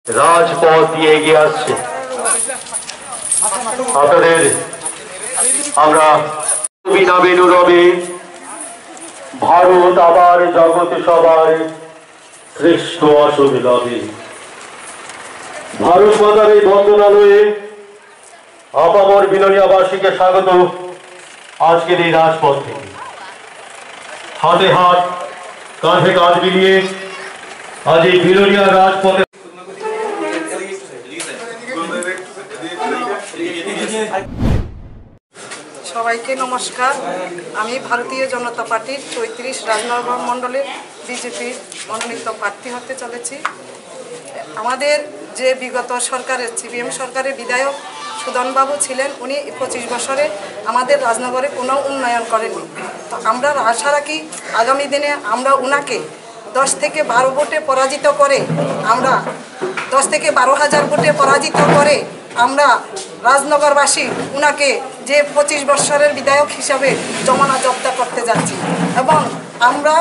রাজপথ দিয়ে এগিয়ে আসছে। আপনাদের আমরা বিনাবেনু রবে ভারত আবার জগৎ সবার শ্রেষ্ঠ আসন লবে। ভারত মাতার এই বন্দনালয়ে আপামর বিলোনিয়াবাসীকে স্বাগত। আজকের এই রাজপথ থেকে হাতে হাত কাঁধে কাঁধ মিলিয়ে আজ এই বিলোনিয়া রাজপথে সবাইকে নমস্কার। আমি ভারতীয় জনতা পার্টির ৩৫ রাজনগর মণ্ডলের বিজেপির মনোনীত প্রার্থী হতে চলেছি। আমাদের যে বিগত সরকারের সিপিএম সরকারের বিধায়ক সুদনবাবু ছিলেন, উনি 25 বছরে আমাদের রাজনগরে কোনো উন্নয়ন করেননি। তো আমরা আশা রাখি আগামী দিনে আমরা উনাকে 10 থেকে 12 ভোটে পরাজিত করে, আমরা 10 থেকে 12,000 ভোটে পরাজিত করে আমরা রাজনগরবাসী উনাকে যে 25 বছরের বিধায়ক হিসাবে জমানা জব্দা করতে যাচ্ছি। এবং আমরা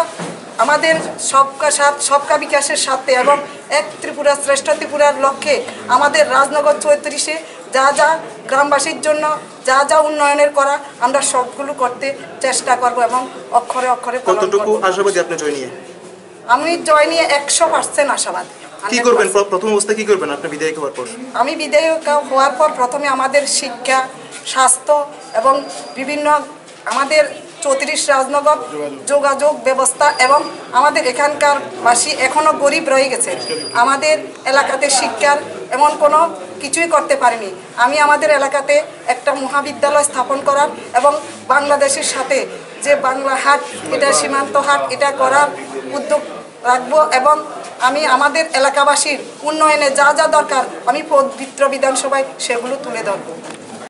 আমাদের সবকা সাথ সবকা বিকাশের সাথে এবং এক ত্রিপুরা শ্রেষ্ঠ ত্রিপুরার লক্ষ্যে আমাদের রাজনগর 34-এ যা যা গ্রামবাসীর জন্য যা যা উন্নয়নের করা আমরা সবগুলো করতে চেষ্টা করব এবং অক্ষরে অক্ষরে কতটুকু আশাবাদী আপনি জয় নিয়ে? আমি জয় নিয়ে 100% আশাবাদী। কি করবেন প্রথম অবস্থায়, কি করবেন আপনি বিধায়ক হওয়ার পর? আমি বিধায়ক হওয়ার পর প্রথমে আমাদের শিক্ষা, স্বাস্থ্য এবং বিভিন্ন আমাদের 34 রাজনগর যোগাযোগ ব্যবস্থা এবং আমাদের এখানকার বাসী এখনও গরিব রয়ে গেছে। আমাদের এলাকাতে শিক্ষার এমন কোনো কিছুই করতে পারিনি। আমি আমাদের এলাকাতে একটা মহাবিদ্যালয় স্থাপন করার এবং বাংলাদেশের সাথে যে বাংলা হাট, এটা সীমান্ত হাট, এটা করার উদ্যোগ রাখবো এবং আমি আমাদের এলাকাবাসীর উন্নয়নে যা যা দরকার আমি পবিত্র বিধানসভায় সেগুলো তুলে ধরব।